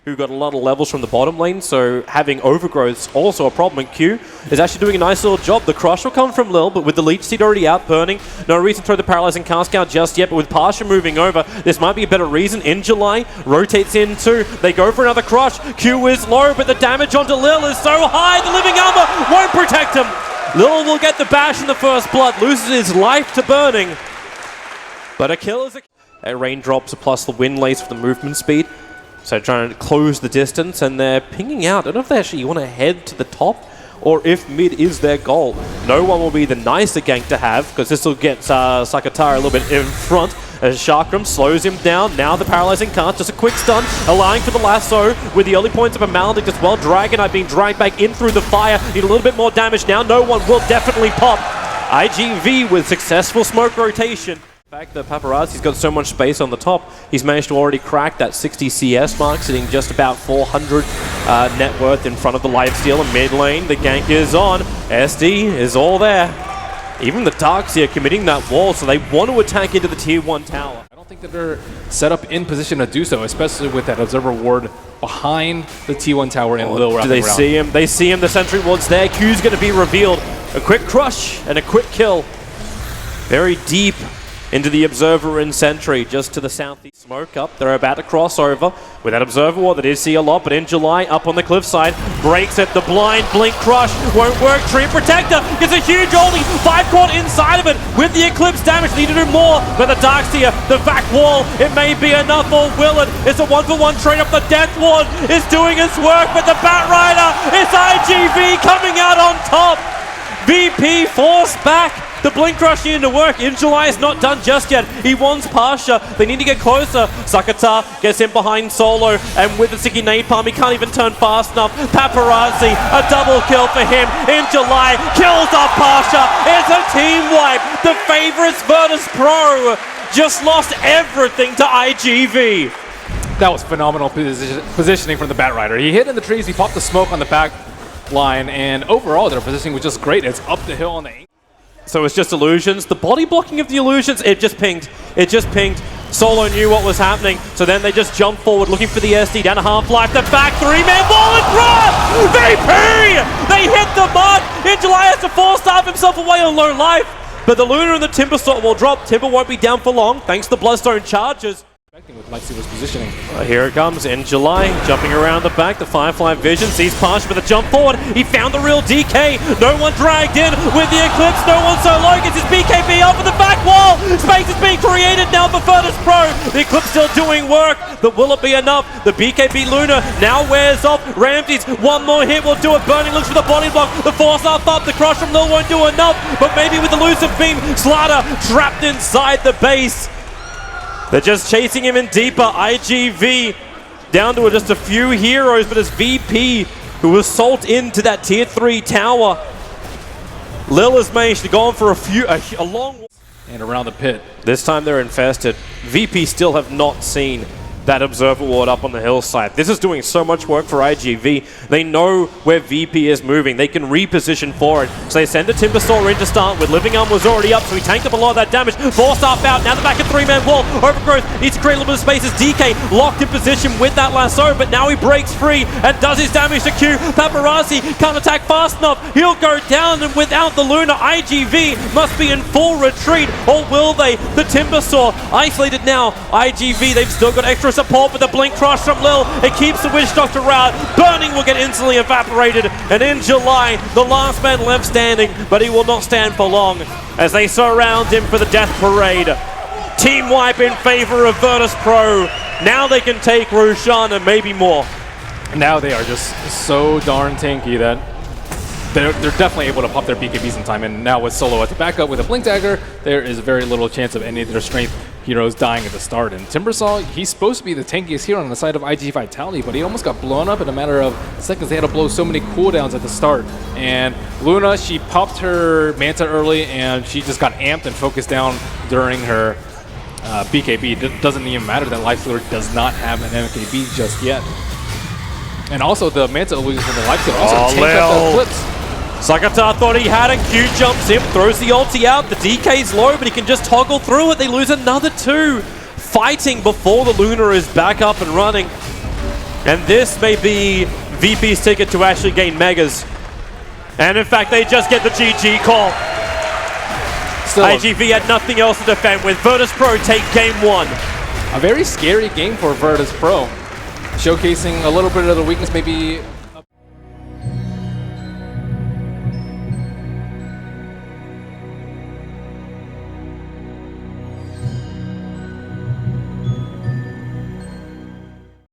who got a lot of levels from the bottom lane, so having overgrowth's also a problem. And Q is actually doing a nice little job. The crush will come from Lil, but with the leech seed already out, burning, no reason to throw the paralyzing cask out just yet, but with Pasha moving over, this might be a better reason. iG.July rotates in too. They go for another crush. Q is low, but the damage onto Lil is so high, the living armor won't protect him. Lil will get the bash in the first blood, loses his life to burning. But a kill is a raindrops plus the wind lace for the movement speed. So trying to close the distance, and they're pinging out. I don't know if they actually want to head to the top or if mid is their goal. No one will be the nicer gank to have, because this will get Sakata a little bit in front as Chakram slows him down. Now the paralyzing cast, just a quick stun, allowing for the lasso with the early points of a Maledict as well. Dragonite being dragged back in through the fire. Need a little bit more damage now. No one will definitely pop. iG.V with successful smoke rotation. In fact, the Paparazi's got so much space on the top, he's managed to already crack that 60 CS mark, sitting just about 400 net worth in front of the lifesteal in mid lane. The gank is on. SD is all there. Even the Darkseer committing that wall, so they want to attack into the tier 1 tower. I don't think that they're set up in position to do so, especially with that observer ward behind the T1 tower and Lil wrapping around. Do they see him? They see him. The sentry ward's there. Q's going to be revealed. A quick crush and a quick kill. Very deep into the Observer and Sentry, just to the southeast. Smoke up, they're about to cross over with that Observer Ward that is see a lot, but iG.July up on the cliffside, breaks it, the blind blink crush, won't work, Tree Protector gets a huge ulti, 5 caught inside of it, with the Eclipse damage, need to do more, but the Darkseer, the back wall, it may be enough, or will it? It's a 1-for-1 trade up, the Death Ward is doing its work, but the Bat Rider, it's iG.V coming out on top, VP forced back. The Blink Crush needed to work. iG.July is not done just yet. He wants Pasha. They need to get closer. Sakata gets in behind Solo, and with the sticky napalm, he can't even turn fast enough. Paparazi, a double kill for him. iG.July kills off Pasha. It's a team wipe. The favorites Virtus.pro just lost everything to iG.V. That was phenomenal positioning from the Bat Rider. He hid in the trees, he popped the smoke on the back line, and overall their positioning was just great. It's up the hill on the... So it's just illusions. The body blocking of the illusions, it just pinged. It just pinged. Solo knew what was happening, so then they just jumped forward looking for the SD down to half-life. The back 3-man wall and run! VP! They hit the mark! iG.July has to force-starve himself away on low life, but the Luna and the Timber Sword will drop. Timber won't be down for long, thanks to Bloodstone charges. With Lightseer's positioning. Here it comes, iG.July jumping around the back. The Firefly Vision sees Pasha with a jump forward. He found the real DK. No one dragged in with the Eclipse. No one so low. Gets his BKB up for the back wall. Space is being created now for Virtus.pro. The Eclipse still doing work, but will it be enough? The BKB Luna now wears off. Ramses, one more hit will do it. Burning looks for the body block. The force up. The crush from Lil won't do enough, but maybe with the elusive beam, Slaughter trapped inside the base. They're just chasing him in deeper. iG.V down to just a few heroes, but it's VP who assault into that tier 3 tower. Lil has managed to go on for a long... And around the pit. This time they're infested. VP still have not seen that Observer Ward up on the hillside. This is doing so much work for iG.V. They know where VP is moving. They can reposition for it. So they send a Timber Saw in to start with. Living Arm was already up, so he tanked up a lot of that damage. Forced up out. Now the back of 3-man wall. Overgrowth needs to create a little bit of space as DK locked in position with that lasso, but now he breaks free and does his damage to Q. Paparazi can't attack fast enough. He'll go down, and without the Luna, iG.V must be in full retreat, or will they? The Timber Saw isolated now. iG.V, they've still got extra support with the Blink Crush from Lil. It keeps the Witch Doctor out. Burning will get instantly evaporated, and iG.July, the last man left standing, but he will not stand for long as they surround him for the death parade. Team wipe in favor of Virtus.pro. Now they can take Roshan and maybe more. Now they are just so darn tanky that they're definitely able to pop their BKBs in time, and now with Solo at the backup with a Blink Dagger, there is very little chance of any of their strength heroes dying at the start. And Timbersaw, he's supposed to be the tankiest hero on the side of iG.Vitality, but he almost got blown up in a matter of seconds. They had to blow so many cooldowns at the start. And Luna, she popped her Manta early, and she just got amped and focused down during her BKB. It doesn't even matter that Lifestealer does not have an MKB just yet. And also the Manta illusion from the Lifestealer also tanked up the Eclipse. Sakata thought he had it. Q jumps in, throws the ulti out. The DK's low, but he can just toggle through it. They lose another 2. Fighting before the Luna is back up and running. And this may be VP's ticket to actually gain Megas. And in fact, they just get the GG call. Still iG.V had nothing else to defend with. Virtus.pro take game 1. a very scary game for Virtus.pro. Showcasing a little bit of the weakness maybe